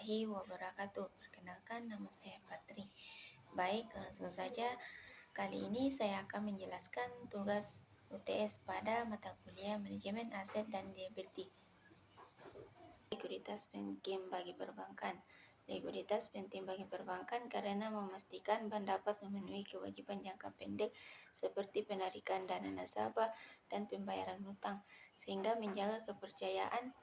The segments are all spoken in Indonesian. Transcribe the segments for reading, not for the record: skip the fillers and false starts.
warahmatullahi wabarakatuh. Perkenalkan, nama saya Patri. Baik, langsung saja. Kali ini saya akan menjelaskan tugas UTS pada mata kuliah Manajemen Aset dan Liability. Likuiditas penting bagi perbankan. Likuiditas penting bagi perbankan karena memastikan bank dapat memenuhi kewajiban jangka pendek seperti penarikan dana nasabah dan pembayaran hutang, sehingga menjaga kepercayaan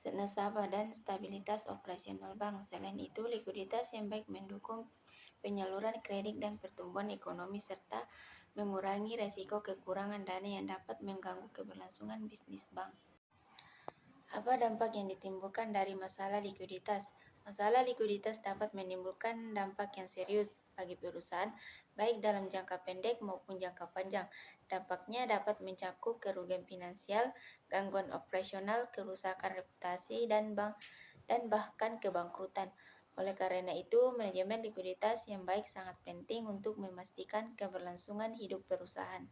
nasabah dan stabilitas operasional bank. Selain itu, likuiditas yang baik mendukung penyaluran kredit dan pertumbuhan ekonomi serta mengurangi resiko kekurangan dana yang dapat mengganggu keberlangsungan bisnis bank. Apa dampak yang ditimbulkan dari masalah likuiditas? Masalah likuiditas dapat menimbulkan dampak yang serius bagi perusahaan, baik dalam jangka pendek maupun jangka panjang. Dampaknya dapat mencakup kerugian finansial, gangguan operasional, kerusakan reputasi dan bahkan kebangkrutan. Oleh karena itu, manajemen likuiditas yang baik sangat penting untuk memastikan keberlangsungan hidup perusahaan.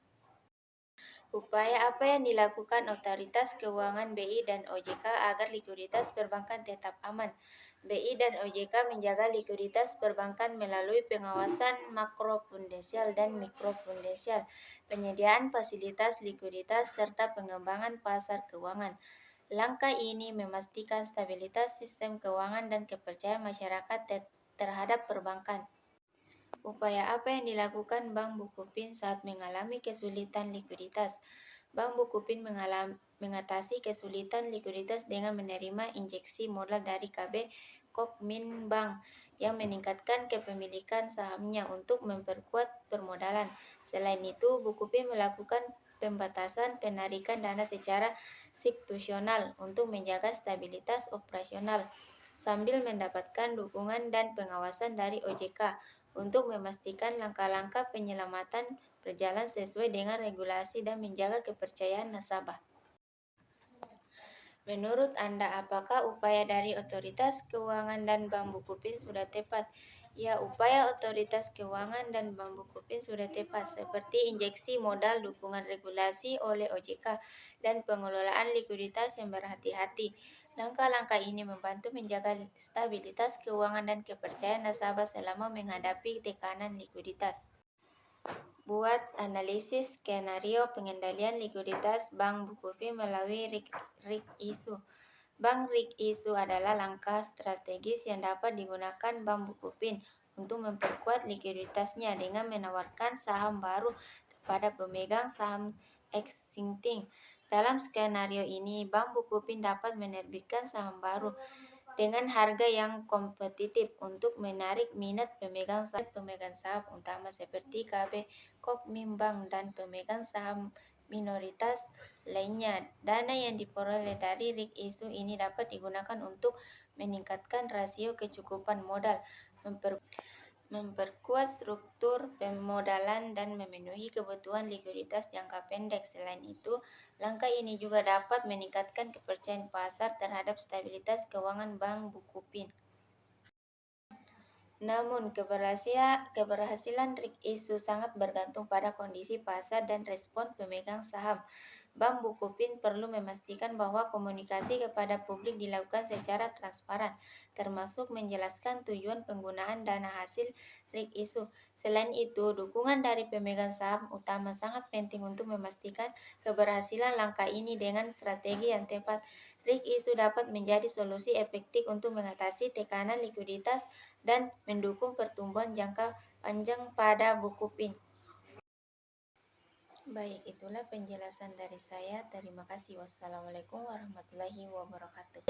Upaya apa yang dilakukan otoritas keuangan BI dan OJK agar likuiditas perbankan tetap aman? BI dan OJK menjaga likuiditas perbankan melalui pengawasan makroprudensial dan mikroprudensial, penyediaan fasilitas likuiditas, serta pengembangan pasar keuangan. Langkah ini memastikan stabilitas sistem keuangan dan kepercayaan masyarakat terhadap perbankan. Upaya apa yang dilakukan Bank Bukopin saat mengalami kesulitan likuiditas? Bank Bukopin mengatasi kesulitan likuiditas dengan menerima injeksi modal dari KB Kokmin Bank yang meningkatkan kepemilikan sahamnya untuk memperkuat permodalan. Selain itu, Bukopin melakukan pembatasan penarikan dana secara situasional untuk menjaga stabilitas operasional sambil mendapatkan dukungan dan pengawasan dari OJK untuk memastikan langkah-langkah penyelamatan berjalan sesuai dengan regulasi dan menjaga kepercayaan nasabah. Menurut Anda, apakah upaya dari otoritas keuangan dan Bank Bukopin sudah tepat? Ya, upaya otoritas keuangan dan Bank Bukopin sudah tepat, seperti injeksi modal, dukungan regulasi oleh OJK, dan pengelolaan likuiditas yang berhati-hati. Langkah-langkah ini membantu menjaga stabilitas keuangan dan kepercayaan nasabah selama menghadapi tekanan likuiditas. Buat analisis skenario pengendalian likuiditas Bank Bukopin melalui RIK ISU. Bank RIK ISU adalah langkah strategis yang dapat digunakan Bank Bukopin untuk memperkuat likuiditasnya dengan menawarkan saham baru kepada pemegang saham existing. Dalam skenario ini, Bank Bukopin dapat menerbitkan saham baru dengan harga yang kompetitif untuk menarik minat pemegang saham utama seperti KB Kokmin Bank dan pemegang saham minoritas lainnya. Dana yang diperoleh dari RIK ISU ini dapat digunakan untuk meningkatkan rasio kecukupan modal, memperkuat struktur pemodalan dan memenuhi kebutuhan likuiditas jangka pendek. Selain itu, langkah ini juga dapat meningkatkan kepercayaan pasar terhadap stabilitas keuangan Bank Bukopin. Namun, keberhasilan RIK ISU sangat bergantung pada kondisi pasar dan respon pemegang saham. Bank Bukopin perlu memastikan bahwa komunikasi kepada publik dilakukan secara transparan, termasuk menjelaskan tujuan penggunaan dana hasil RIK ISU. Selain itu, dukungan dari pemegang saham utama sangat penting untuk memastikan keberhasilan langkah ini. Dengan strategi yang tepat, RIK ISU dapat menjadi solusi efektif untuk mengatasi tekanan likuiditas dan mendukung pertumbuhan jangka panjang pada Bukopin. Baik, itulah penjelasan dari saya. Terima kasih. Wassalamualaikum warahmatullahi wabarakatuh.